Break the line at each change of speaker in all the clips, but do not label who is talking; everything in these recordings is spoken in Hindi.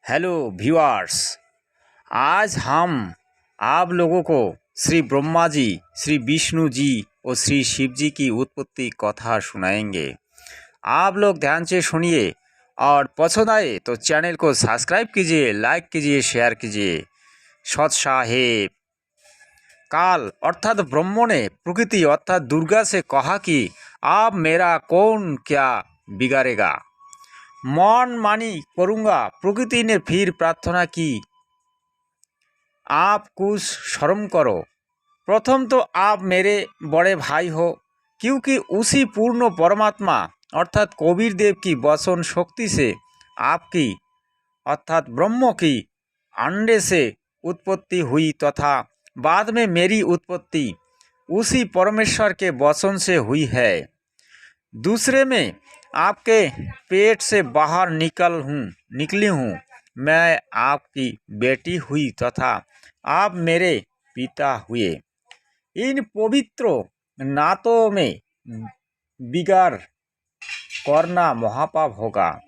Hello viewers. आज हम आप लोगों को श्री ब्रह्मा जी, श्री विष्णु जी और श्री शिव जी की उत्पत्ति कथा सुनाएंगे। आप लोग ध्यान से सुनिए और पसंद आए तो चैनल को सब्सक्राइब कीजिए, लाइक कीजिए, शेयर कीजिए। सत साहेब। काल अर्थात ब्रह्म ने प्रकृति अर्थात दुर्गा से कहा कि आप मेरा कौन क्या बिगाड़ेगा, मन मानी करूँगा। प्रकृति ने फिर प्रार्थना की, आप कुछ शर्म करो। प्रथम तो आप मेरे बड़े भाई हो, क्योंकि उसी पूर्ण परमात्मा अर्थात कबीर देव की वचन शक्ति से आपकी अर्थात ब्रह्म की अंडे से उत्पत्ति हुई तथा बाद में मेरी उत्पत्ति उसी परमेश्वर के वचन से हुई है। दूसरे में आपके पेट से बाहर निकली हूँ। मैं आपकी बेटी हुई तथा आप मेरे पिता हुए। इन पवित्र नातों में बिगाड़ करना महापाप होगा।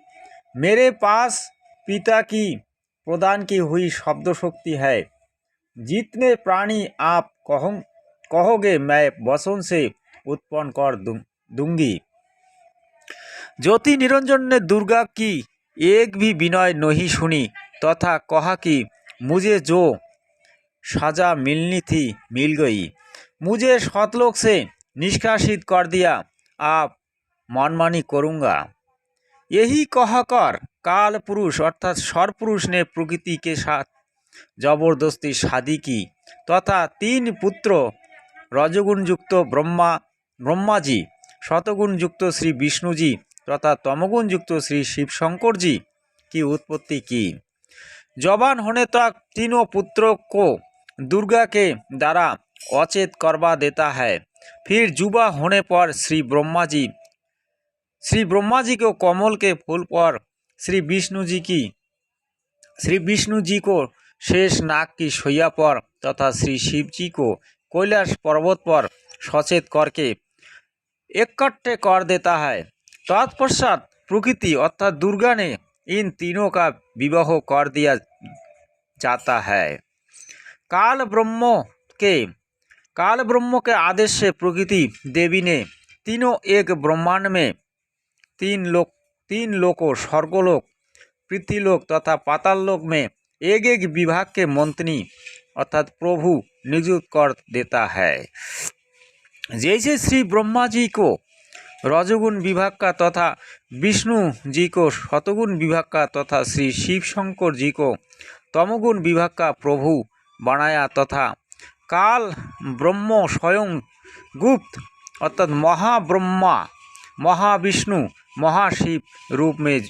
मेरे पास पिता की प्रदान की हुई शब्द शक्ति है। जितने प्राणी आप कहोगे मैं वचन से उत्पन्न कर दूंगी। ज्योति निरंजन ने दुर्गा की एक भी विनय नहीं सुनी तथा कहा कि मुझे जो सजा मिलनी थी मिल गई, मुझे सतलोक से निष्कासित कर दिया, आप मनमानी करूँगा। यही कहकर काल पुरुष अर्थात सरपुरुष ने प्रकृति के साथ जबरदस्ती शादी की तथा तीन पुत्र रजगुण युक्त ब्रह्मा जी, शतगुण युक्त श्री विष्णु जी तथा तमगुण युक्त श्री शिव शंकर जी की उत्पत्ति की। जवान होने तक तीनों पुत्रों को दुर्गा के द्वारा अचेत करवा देता है। फिर युवा होने पर श्री ब्रह्मा जी को कमल के फूल पर, श्री विष्णु जी को शेष नाग की शैया पर तथा श्री शिव जी को कैलाश पर्वत पर सचेत करके इकट्ठे कर देता है। तत्पश्चात प्रकृति अर्थात दुर्गा ने इन तीनों का विवाह कर दिया जाता है। काल ब्रह्म के आदेश से प्रकृति देवी ने तीनों एक ब्रह्मांड में तीन लोकों स्वर्गलोक, पृथ्वीलोक तथा पाताललोक में एक एक विभाग के मंत्री अर्थात प्रभु नियुक्त कर देता है। जैसे श्री ब्रह्मा जी को रजोगुण विभाग का तथा विष्णु जी को शतगुण विभाग का तथा श्री शिव शंकर जी को तमोगुण विभाग का प्रभु बनाया तथा काल ब्रह्म स्वयं गुप्त अर्थात महाब्रह्मा, महाविष्णु, महाशिव रूप में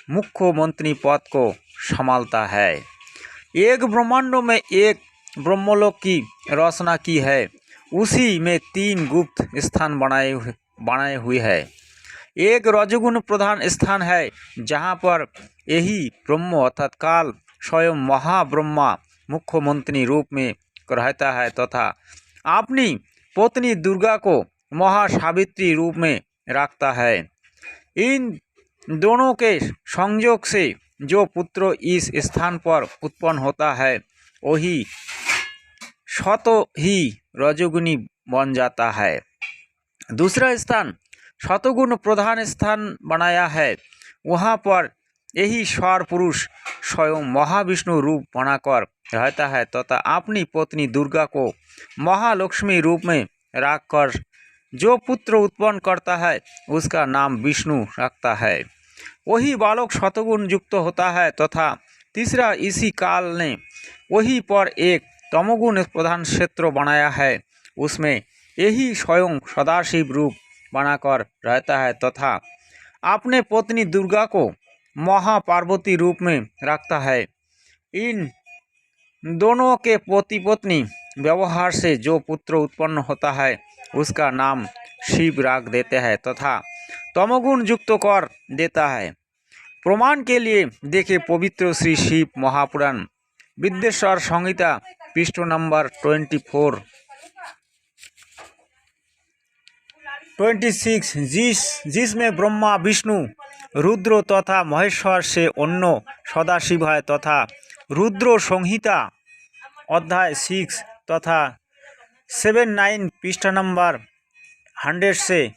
मुख्य मंत्री पद को संभालता है। एक ब्रह्मांडों में एक ब्रह्मलोक की रचना की है, उसी में तीन गुप्त स्थान बनाए हुए है। एक रजोगुण प्रधान स्थान है जहाँ पर यही ब्रह्म अर्थात काल स्वयं महाब्रह्मा मुख्यमंत्री रूप में रहता है तथा अपनी पत्नी दुर्गा को महासावित्री रूप में रखता है। इन दोनों के संयोग से जो पुत्र इस स्थान पर उत्पन्न होता है वही स्वतः ही रजोगुणी बन जाता है। दूसरा स्थान शतगुण प्रधान स्थान बनाया है, वहाँ पर यही स्वर पुरुष स्वयं महाविष्णु रूप बनाकर रहता है तथा अपनी पत्नी दुर्गा को महालक्ष्मी रूप में रखकर जो पुत्र उत्पन्न करता है उसका नाम विष्णु रखता है। वही बालक शतगुण युक्त होता है तथा तीसरा इसी काल ने वही पर एक तमोगुण प्रधान क्षेत्र बनाया है, उसमें यही स्वयं सदाशिव रूप बनाकर रहता है तथा अपने पत्नी दुर्गा को महापार्वती रूप में रखता है। इन दोनों के पति पत्नी व्यवहार से जो पुत्र उत्पन्न होता है उसका नाम शिव रख देते हैं तथा तमोगुण युक्त कर देता है। प्रमाण के लिए देखे पवित्र श्री शिव महापुराण विद्येश्वर संहिता पृष्ठ नंबर 26 जिसमें ब्रह्मा विष्णु रुद्र तथा महेश्वर से अन्य सदाशिव है तथा रुद्र संहिता अध्याय 6 तथा 79 पृष्ठ नंबर 100 से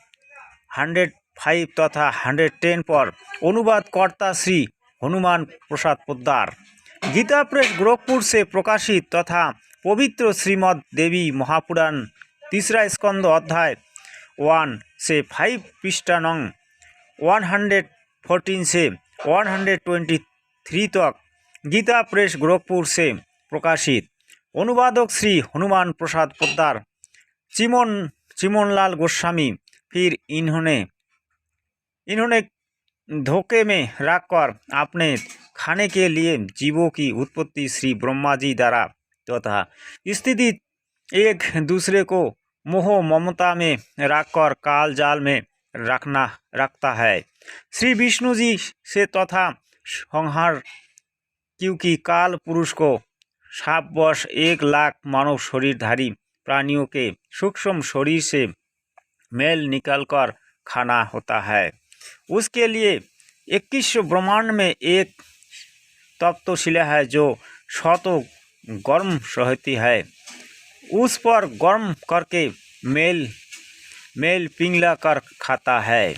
105 तथा 110 पर अनुवाद कर्ता श्री हनुमान प्रसाद पोद्दार। गीता प्रेस गोरखपुर से प्रकाशित तथा पवित्र श्रीमद् देवी महापुराण तीसरा स्कंद अध्याय 1 से 5 पृष्ठ नंग 114 से 123 तक गीता प्रेस गोरखपुर से प्रकाशित। अनुवादक श्री हनुमान प्रसाद पोद्दार। चिमनलाल गोस्वामी। फिर इन्होंने धोखे में रखकर अपने खाने के लिए जीवों की उत्पत्ति श्री ब्रह्मा जी द्वारा तथा स्थिति एक दूसरे को मोह ममता में रखकर काल जाल में रखता है श्री विष्णु जी से तथा संहार, क्योंकि काल पुरुष को शापवश 1 लाख मानव शरीरधारी प्राणियों के सूक्ष्म शरीर से मेल निकालकर खाना होता है। उसके लिए 21 ब्रह्मांड में एक तप्तशिला है जो शतों गर्म रहती है। उस पर गर्म करके मेल पिघला कर खाता है।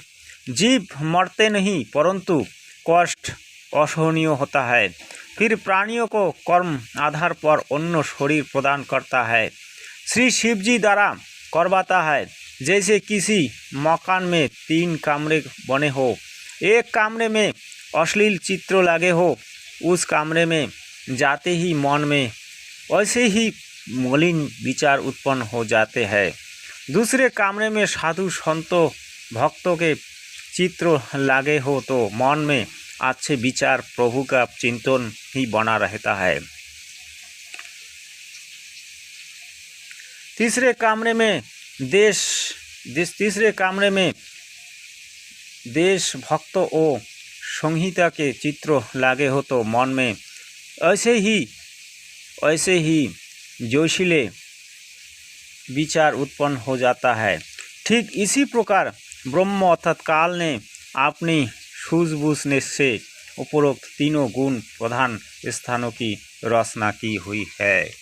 जीव मरते नहीं परंतु कष्ट असहनीय होता है। फिर प्राणियों को कर्म आधार पर अन्य शरीर प्रदान करता है। श्री शिव जी द्वारा करवाता है। जैसे किसी मकान में 3 कमरे बने हो, एक कमरे में अश्लील चित्र लगे हो, उस कमरे में जाते ही मन में ऐसे ही मलिन विचार उत्पन्न हो जाते हैं। दूसरे कमरे में साधु संतों भक्तों के चित्र लगे हो तो मन में अच्छे विचार प्रभु का चिंतन ही बना रहता है। तीसरे कमरे में देश भक्तों और संहिता के चित्र लगे हो तो मन में ऐसे ही जोशीले विचार उत्पन्न हो जाता है। ठीक इसी प्रकार ब्रह्म अर्थात काल ने अपनी सूझबूझ से उपरोक्त तीनों गुण प्रधान स्थानों की रचना की हुई है।